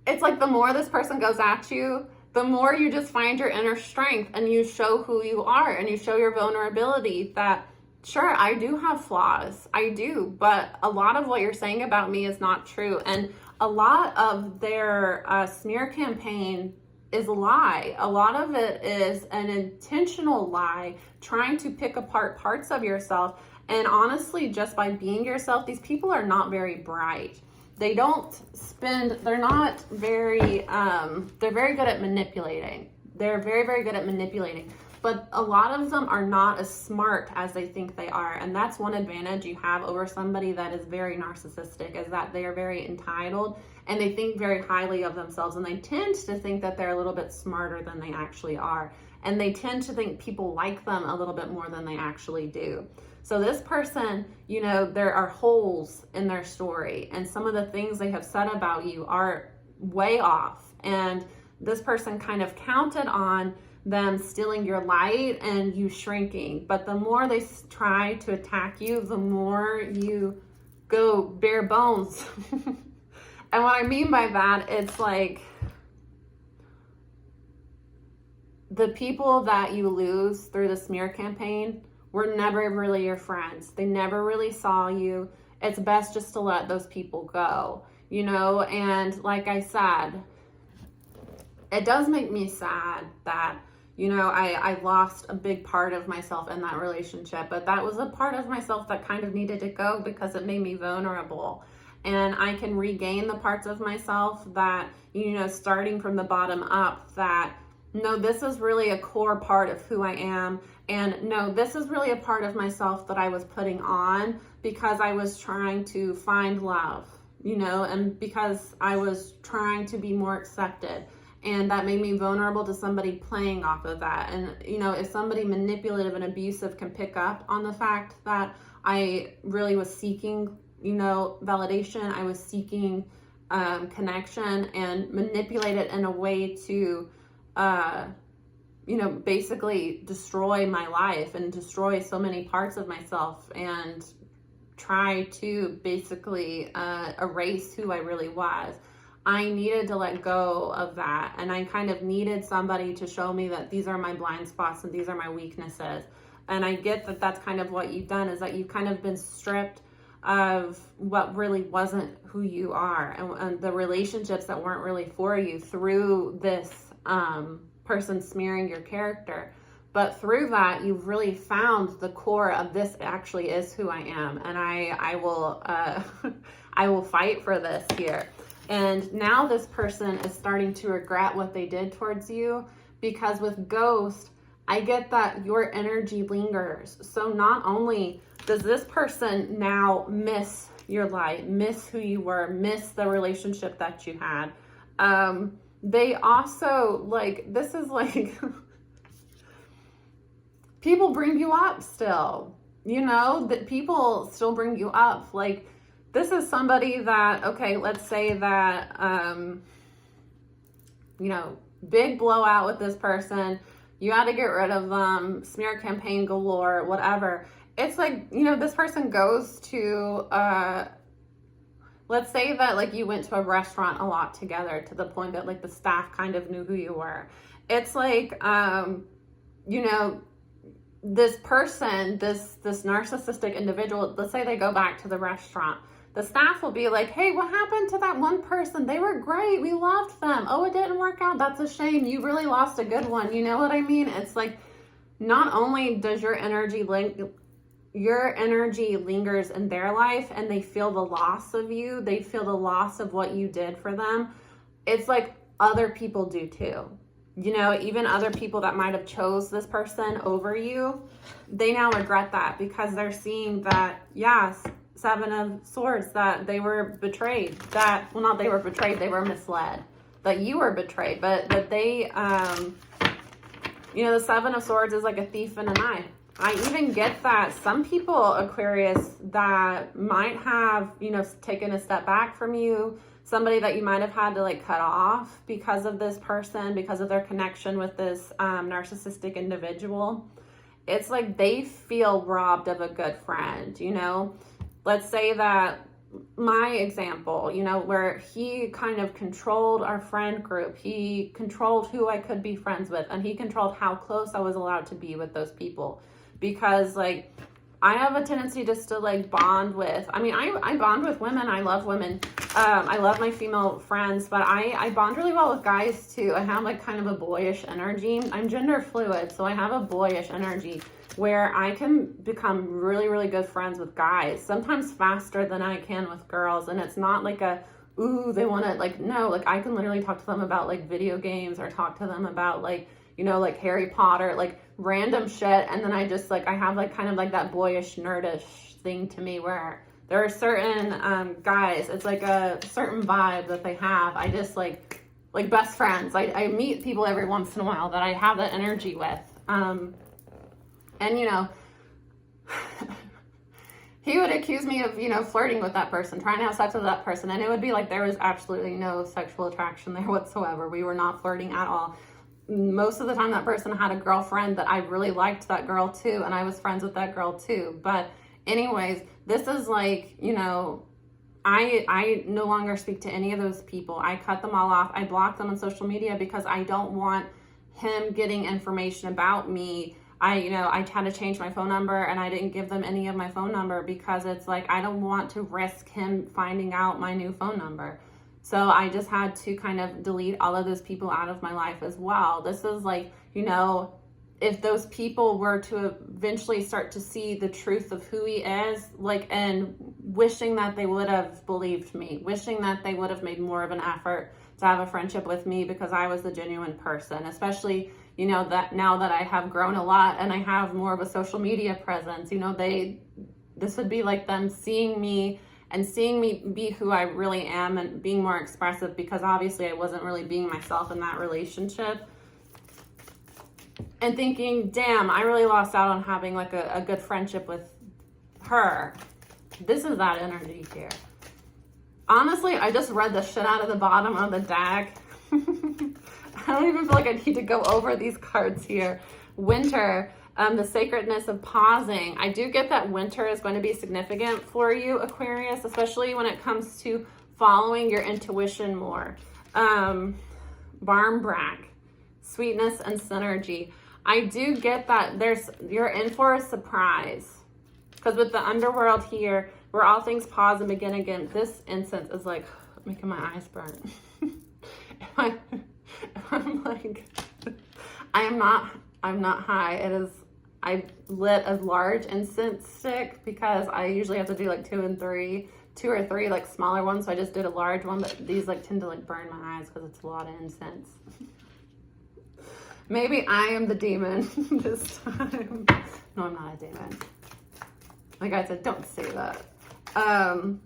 It's like the more this person goes at you, the more you just find your inner strength and you show who you are and you show your vulnerability that, sure, I do have flaws. I do, but a lot of what you're saying about me is not true. And a lot of their smear campaign is a lie. A lot of it is an intentional lie, trying to pick apart parts of yourself. And honestly, just by being yourself, these people are not very bright. They don't spend, they're not very, they're very good at manipulating. They're very, very good at manipulating. But a lot of them are not as smart as they think they are. And that's one advantage you have over somebody that is very narcissistic, is that they are very entitled and they think very highly of themselves. And they tend to think that they're a little bit smarter than they actually are. And they tend to think people like them a little bit more than they actually do. So this person, you know, there are holes in their story. And some of the things they have said about you are way off. And this person kind of counted on them stealing your light and you shrinking. But the more they try to attack you, the more you go bare bones. And what I mean by that, it's like the people that you lose through the smear campaign were never really your friends. They never really saw you. It's best just to let those people go, you know? And like I said, it does make me sad that You know, I lost a big part of myself in that relationship, but that was a part of myself that kind of needed to go because it made me vulnerable. And I can regain the parts of myself that, you know, starting from the bottom up, that no, this is really a core part of who I am. And no, this is really a part of myself that I was putting on because I was trying to find love, you know, and because I was trying to be more accepted. And that made me vulnerable to somebody playing off of that. And, you know, if somebody manipulative and abusive can pick up on the fact that I really was seeking, you know, validation, I was seeking connection, and manipulate it in a way to, you know, basically destroy my life and destroy so many parts of myself and try to basically erase who I really was. I needed to let go of that, and I kind of needed somebody to show me that these are my blind spots and these are my weaknesses. And I get that that's kind of what you've done, is that you've kind of been stripped of what really wasn't who you are, and the relationships that weren't really for you through this person smearing your character. But through that, you've really found the core of this actually is who I am, and I will I will fight for this here. And now this person is starting to regret what they did towards you, because with Ghost, I get that your energy lingers. So not only does this person now miss your light, miss who you were, miss the relationship that you had, they also, like, this is like, people bring you up still, you know, that people still bring you up. Like, this is somebody that, okay, let's say that, you know, big blowout with this person, you had to get rid of them, smear campaign galore, whatever. It's like, you know, this person goes to, let's say that, like, you went to a restaurant a lot together to the point that, like, the staff kind of knew who you were. It's like, you know, this person, this narcissistic individual, let's say they go back to the restaurant. The staff will be like, hey, what happened to that one person? They were great. We loved them. Oh, it didn't work out. That's a shame. You really lost a good one. You know what I mean? It's like, not only does your energy lingers in their life, and they feel the loss of you, they feel the loss of what you did for them. It's like other people do too. You know, even other people that might have chose this person over you, they now regret that, because they're seeing that, yes, Seven of Swords, that they were betrayed, that, well, not they were betrayed, they were misled, that you were betrayed, but that they, you know, the Seven of Swords is like a thief in a knife. I even get that some people, Aquarius, that might have, you know, taken a step back from you, somebody that you might have had to, like, cut off because of this person, because of their connection with this narcissistic individual. It's like they feel robbed of a good friend, you know? Let's say that my example, you know, where he kind of controlled our friend group. He controlled who I could be friends with, and he controlled how close I was allowed to be with those people. Because, like, I have a tendency just to, like, bond with, I mean, I bond with women. I love women. I love my female friends, but I bond really well with guys too. I have, like, kind of a boyish energy. I'm gender fluid, so I have a boyish energy where I can become really, really good friends with guys, sometimes faster than I can with girls. And it's not like a, ooh, they want to, like, no, like, I can literally talk to them about, like, video games, or talk to them about, like, you know, like Harry Potter, like random shit. And then I just, like, I have, like, kind of like that boyish, nerdish thing to me where there are certain guys, it's like a certain vibe that they have. I just like best friends. I meet people every once in a while that I have that energy with. And, you know, he would accuse me of, you know, flirting with that person, trying to have sex with that person. And it would be like there was absolutely no sexual attraction there whatsoever. We were not flirting at all. Most of the time that person had a girlfriend that I really liked that girl too. And I was friends with that girl too. But anyways, this is like, you know, I no longer speak to any of those people. I cut them all off. I block them on social media because I don't want him getting information about me. I had to change my phone number, and I didn't give them any of my phone number because it's like, I don't want to risk him finding out my new phone number. So I just had to kind of delete all of those people out of my life as well. This is like, you know, if those people were to eventually start to see the truth of who he is, like, and wishing that they would have believed me, wishing that they would have made more of an effort to have a friendship with me because I was the genuine person, especially, you know, that now that I have grown a lot and I have more of a social media presence, you know, this would be like them seeing me and seeing me be who I really am and being more expressive, because obviously I wasn't really being myself in that relationship. And thinking, damn, I really lost out on having like a good friendship with her. This is that energy here. Honestly, I just read the shit out of the bottom of the deck. I don't even feel like I need to go over these cards here. Winter, the sacredness of pausing. I do get that winter is going to be significant for you, Aquarius, especially when it comes to following your intuition more. Barmbrack, sweetness and synergy. I do get that you're in for a surprise. Because with the underworld here, where all things pause and begin again, this incense is like making my eyes burn. I'm like, I'm not high. I lit a large incense stick because I usually have to do like two or three like smaller ones. So I just did a large one, but these like tend to like burn my eyes because it's a lot of incense. Maybe I am the demon this time. No, I'm not a demon. Like I said, don't say that. The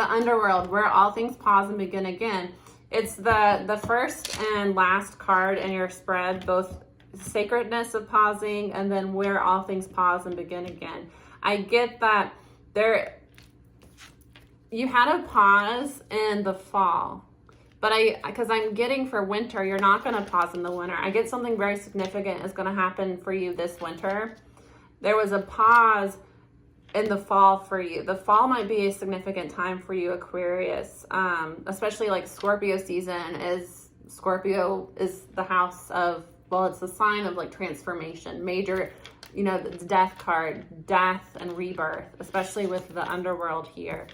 underworld, where all things pause and begin again. It's the first and last card in your spread, both sacredness of pausing and then where all things pause and begin again. I get that you had a pause in the fall. But because I'm getting for winter, you're not going to pause in the winter. I get something very significant is going to happen for you this winter. There was a pause in the fall for you. The fall might be a significant time for you, Aquarius. Especially like Scorpio season Scorpio is the house of, well, it's the sign of like transformation, major, you know, the death card, death and rebirth, especially with the underworld here.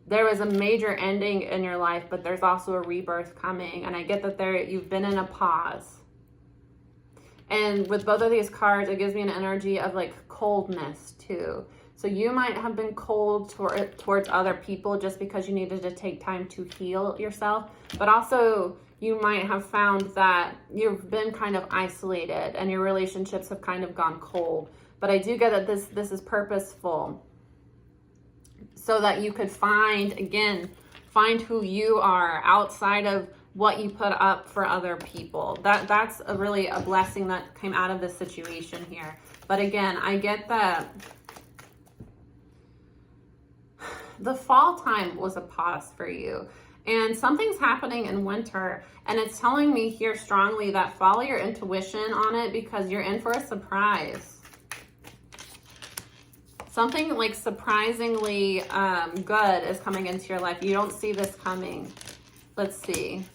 There was a major ending in your life, but there's also a rebirth coming. And I get that you've been in a pause. And with both of these cards, it gives me an energy of like coldness too. So you might have been cold towards other people just because you needed to take time to heal yourself. But also you might have found that you've been kind of isolated and your relationships have kind of gone cold. But I do get that this is purposeful, so that you could find who you are outside of what you put up for other people. That's really a blessing that came out of this situation here. But again, I get that the fall time was a pause for you. And something's happening in winter, and it's telling me here strongly that follow your intuition on it because you're in for a surprise. Something like surprisingly good is coming into your life. You don't see this coming. Let's see.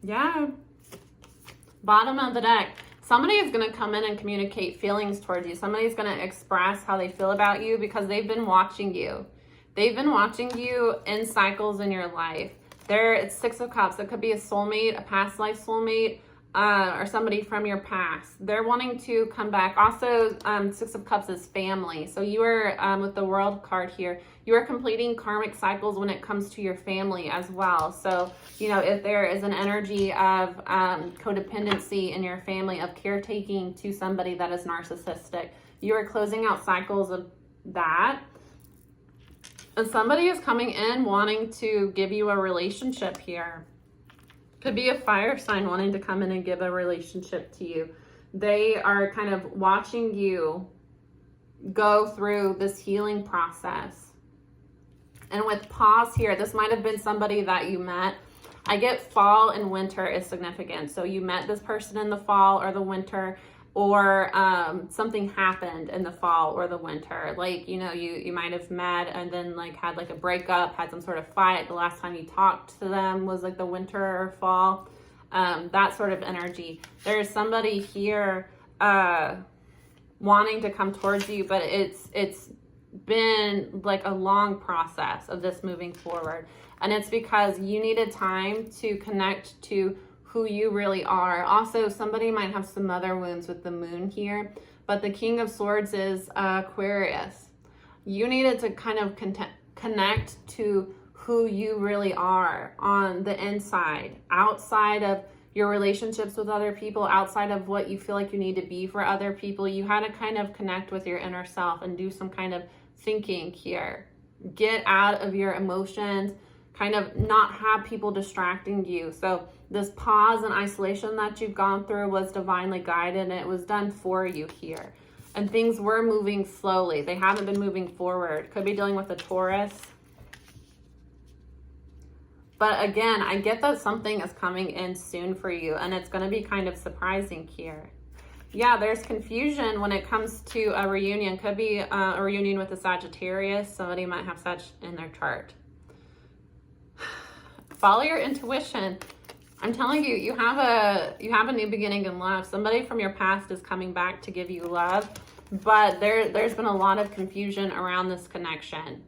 Yeah. Bottom of the deck. Somebody is going to come in and communicate feelings towards you. Somebody's going to express how they feel about you because they've been watching you. They've been watching you in cycles in your life. It's Six of Cups. It could be a soulmate, a past life soulmate, or somebody from your past. They're wanting to come back. Also, Six of Cups is family. So you are, with the World card here, you are completing karmic cycles when it comes to your family as well. So, you know, if there is an energy of codependency in your family, of caretaking to somebody that is narcissistic, you are closing out cycles of that. And somebody is coming in wanting to give you a relationship here. Could be a fire sign wanting to come in and give a relationship to you. They are kind of watching you go through this healing process. And with pause here, this might have been somebody that you met. I get fall and winter is significant. So you met this person in the fall or the winter, or something happened in the fall or the winter. Like, you know, you might have met and then like had like a breakup, had some sort of fight. The last time you talked to them was like the winter or fall. that sort of energy. There's somebody here wanting to come towards you, but it's been like a long process of this moving forward. And it's because you needed time to connect to who you really are. Also, somebody might have some mother wounds with the moon here, but the King of Swords is Aquarius. You needed to kind of connect to who you really are on the inside, outside of your relationships with other people, outside of what you feel like you need to be for other people. You had to kind of connect with your inner self and do some kind of thinking here. Get out of your emotions, kind of not have people distracting you. So this pause and isolation that you've gone through was divinely guided, and it was done for you here. And things were moving slowly. They haven't been moving forward. Could be dealing with a Taurus. But again, I get that something is coming in soon for you, and it's going to be kind of surprising here. Yeah, there's confusion when it comes to a reunion. Could be a reunion with a Sagittarius. Somebody might have Sag in their chart. Follow your intuition. I'm telling you, you have a new beginning in love. Somebody from your past is coming back to give you love, but there's been a lot of confusion around this connection.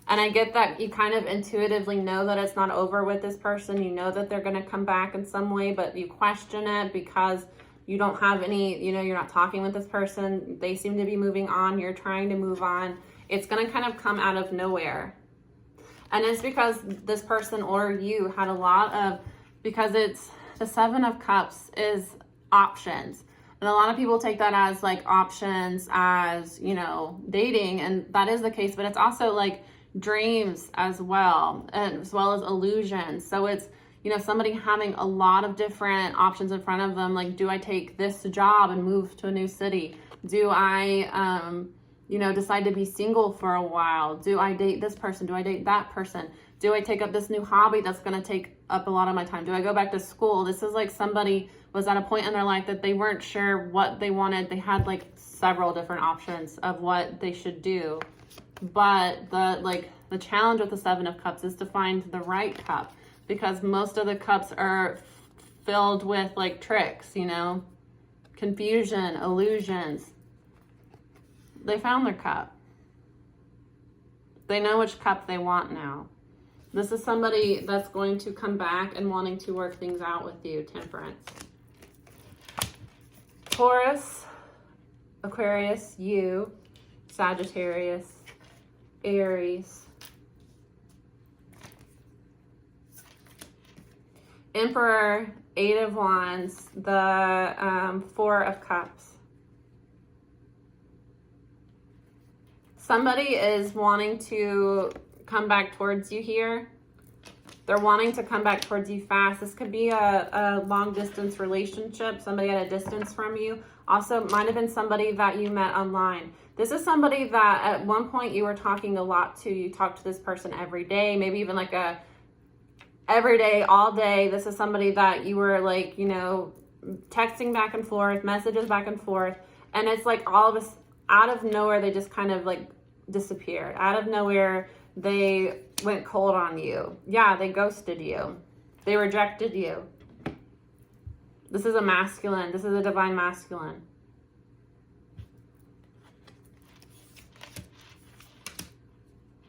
And I get that you kind of intuitively know that it's not over with this person. You know that they're going to come back in some way, but you question it because you don't have any, you're not talking with this person. They seem to be moving on. You're trying to move on. It's going to kind of come out of nowhere. And it's because this person or you had a lot of, because it's the Seven of Cups is options. And a lot of people take that as like options as, dating. And that is the case, but it's also like dreams as well as illusions. So it's, somebody having a lot of different options in front of them. Like, do I take this job and move to a new city? Do I, decide to be single for a while? Do I date this person? Do I date that person? Do I take up this new hobby that's going to take up a lot of my time? Do I go back to school? This is like somebody was at a point in their life that they weren't sure what they wanted. They had like several different options of what they should do. But the challenge with the Seven of Cups is to find the right cup, because most of the cups are filled with like tricks, confusion, illusions. They found their cup. They know which cup they want now. This is somebody that's going to come back and wanting to work things out with you. Temperance. Taurus, Aquarius, you, Sagittarius, Aries, Emperor, Eight of Wands, the Four of Cups. Somebody is wanting to come back towards you here. They're wanting to come back towards you fast. This could be a long distance relationship, somebody at a distance from you. Also, might have been somebody that you met online. This is somebody that at one point you were talking a lot to. You talked to this person every day, maybe even like every day, all day. This is somebody that you were like, texting back and forth, messages back and forth. And it's like all of us out of nowhere, they just kind of like disappeared. Out of nowhere, they went cold on you. Yeah, they ghosted you. They rejected you. This is a masculine. This is a divine masculine.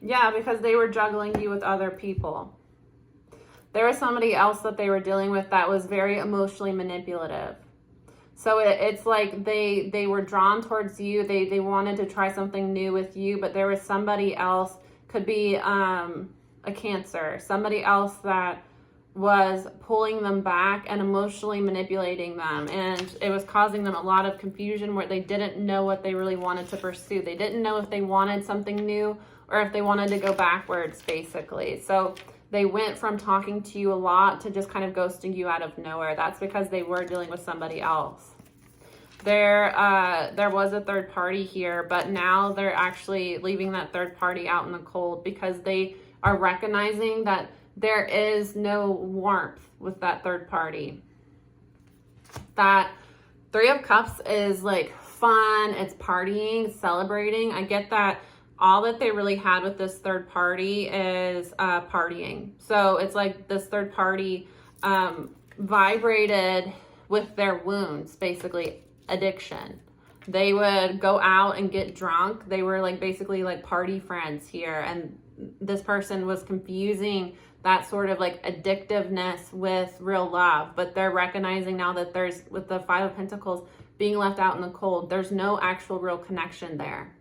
Yeah, because they were juggling you with other people. There was somebody else that they were dealing with that was very emotionally manipulative. So it's like they were drawn towards you. They wanted to try something new with you, but there was somebody else, could be a Cancer, somebody else that was pulling them back and emotionally manipulating them. And it was causing them a lot of confusion where they didn't know what they really wanted to pursue. They didn't know if they wanted something new or if they wanted to go backwards, basically. So they went from talking to you a lot to just kind of ghosting you out of nowhere. That's because they were dealing with somebody else. There was a third party here, but now they're actually leaving that third party out in the cold because they are recognizing that there is no warmth with that third party. That Three of Cups is like fun, it's partying, celebrating. I get that all that they really had with this third party is partying. So it's like this third party vibrated with their wounds, basically addiction. They would go out and get drunk. They were like basically like party friends here. And this person was confusing that sort of like addictiveness with real love. But they're recognizing now that there's, with the Five of Pentacles being left out in the cold, there's no actual real connection there.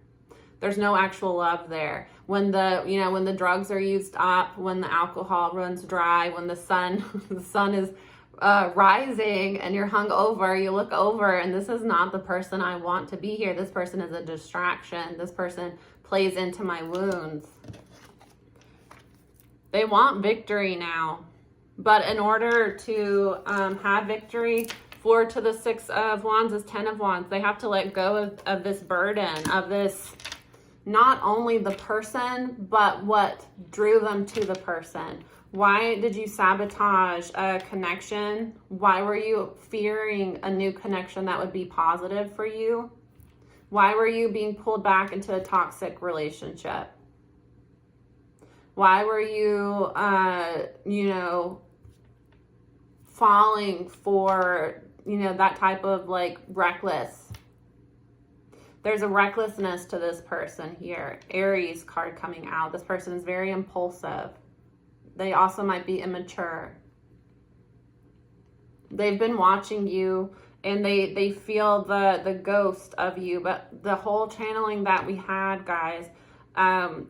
There's no actual love there. When the, you know, when the drugs are used up, when the alcohol runs dry, when the sun, the sun is rising and you're hung over, you look over and this is not the person I want to be here. This person is a distraction. This person plays into my wounds. They want victory now. But in order to have victory, 4 to the 6 of Wands is 10 of Wands. They have to let go of this burden, of this, not only the person, but what drew them to the person. Why did you sabotage a connection? Why were you fearing a new connection that would be positive for you? Why were you being pulled back into a toxic relationship? Why were you, you know, falling for, you know, that type of like reckless? There's a recklessness to this person here. Aries card coming out. This person is very impulsive. They also might be immature. They've been watching you and they feel the ghost of you. But the whole channeling that we had, guys,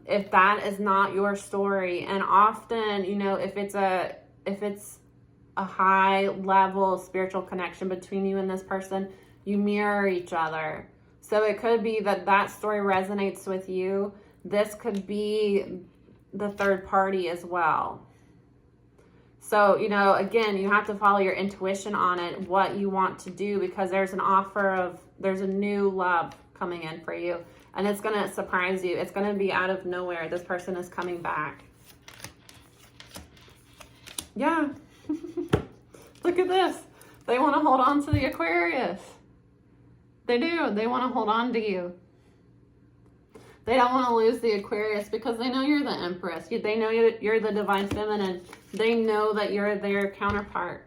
if that is not your story, and often, you know, if it's a high level spiritual connection between you and this person, you mirror each other. So it could be that that story resonates with you. This could be the third party as well. So, you know, again, you have to follow your intuition on it, what you want to do, because there's an offer of, there's a new love coming in for you. And it's going to surprise you. It's going to be out of nowhere. This person is coming back. Yeah. Look at this. They want to hold on to the Aquarius. They do. They want to hold on to you. They don't want to lose the Aquarius because they know you're the Empress. They know you're the Divine Feminine. They know that you're their counterpart.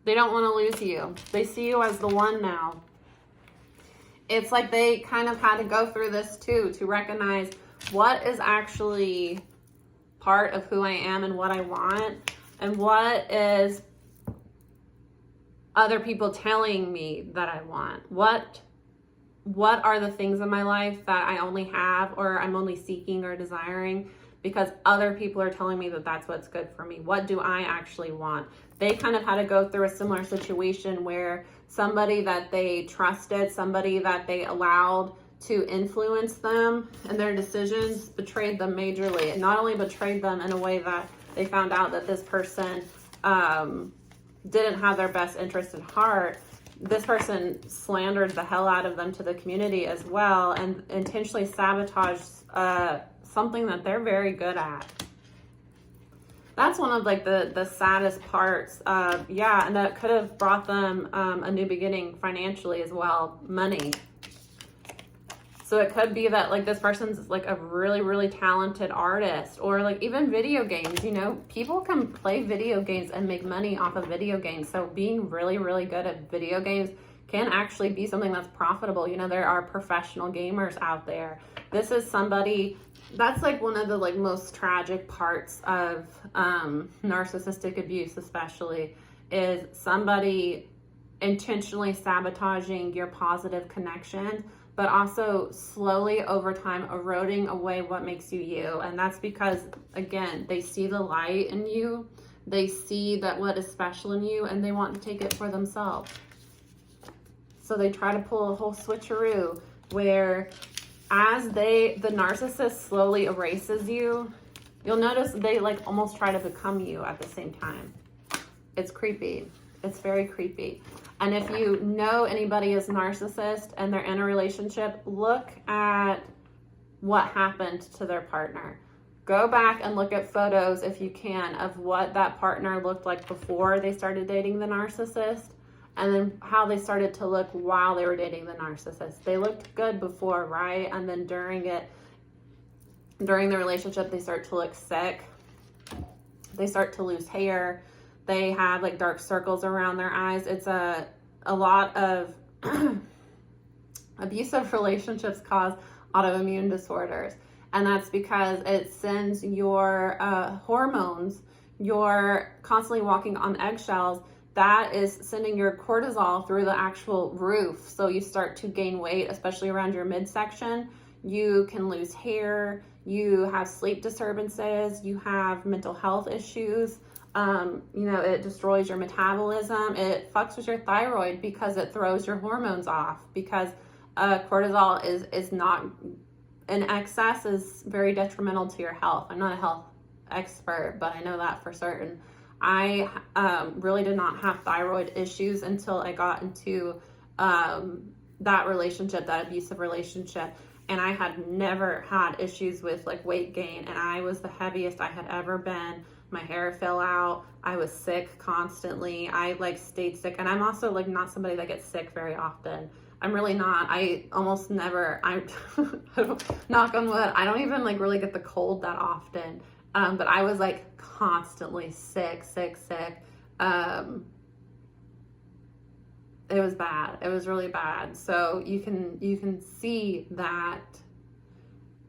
They don't want to lose you. They see you as the one now. It's like they kind of had to go through this too, to recognize what is actually part of who I am and what I want, and what is other people telling me that I want. What are the things in my life that I only have, or I'm only seeking or desiring because other people are telling me that that's what's good for me? What do I actually want? They kind of had to go through a similar situation where somebody that they trusted, somebody that they allowed to influence them and their decisions, betrayed them majorly. And not only betrayed them in a way that they found out that this person didn't have their best interest at heart, this person slandered the hell out of them to the community as well, and intentionally sabotaged something that they're very good at. That's one of like the saddest parts. Yeah, and that could have brought them a new beginning financially as well, money. So it could be that like this person's like a really, really talented artist, or like even video games, you know, people can play video games and make money off of video games. So being really, really good at video games can actually be something that's profitable. You know, there are professional gamers out there. This is somebody, that's like one of the like most tragic parts of narcissistic abuse, especially, is somebody intentionally sabotaging your positive connection, but also slowly over time eroding away what makes you you. And that's because, again, they see the light in you. They see that what is special in you, and they want to take it for themselves. So they try to pull a whole switcheroo where as the narcissist slowly erases you, you'll notice they like almost try to become you at the same time. It's creepy. It's very creepy. And if you know anybody is narcissist and they're in a relationship, look at what happened to their partner. Go back and look at photos, if you can, of what that partner looked like before they started dating the narcissist, and then how they started to look while they were dating the narcissist. They looked good before, right? And then during the relationship, they start to look sick. They start to lose hair. They have like dark circles around their eyes. It's a lot of abusive relationships cause autoimmune disorders. And that's because it sends your hormones, you're constantly walking on eggshells, that is sending your cortisol through the actual roof. So you start to gain weight, especially around your midsection. You can lose hair, you have sleep disturbances, you have mental health issues. It destroys your metabolism. It fucks with your thyroid because it throws your hormones off, because cortisol is not in excess, is very detrimental to your health. I'm not a health expert, but I know that for certain. I really did not have thyroid issues until I got into that relationship, that abusive relationship. And I had never had issues with like weight gain. And I was the heaviest I had ever been. My hair fell out. I was sick constantly. I like stayed sick. And I'm also like not somebody that gets sick very often. I'm really not. I almost never, knock on wood, I don't even like really get the cold that often. But I was like constantly sick. It was bad. It was really bad. So you can see that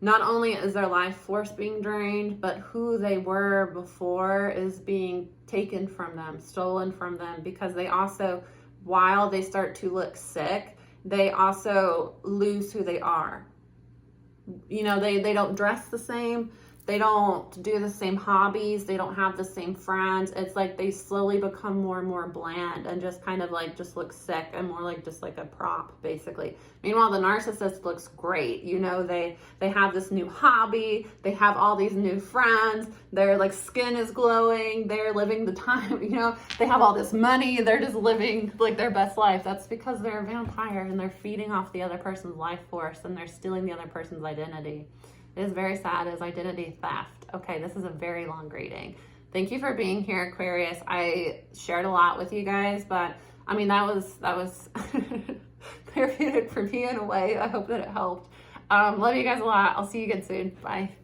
not only is their life force being drained, but who they were before is being taken from them, stolen from them, because they also, while they start to look sick, they also lose who they are. They don't dress the same. They don't do the same hobbies. They don't have the same friends. It's like they slowly become more and more bland and just kind of like just look sick and more like just like a prop, basically. Meanwhile, the narcissist looks great. They have this new hobby. They have all these new friends. Their like skin is glowing. They're living the time, they have all this money. They're just living like their best life. That's because they're a vampire and they're feeding off the other person's life force and they're stealing the other person's identity. It is very sad. As identity theft. Okay, this is a very long reading. Thank you for being here, Aquarius. I shared a lot with you guys, but I mean, that was therapeutic for me in a way. I hope that it helped. Love you guys a lot. I'll see you again soon. Bye.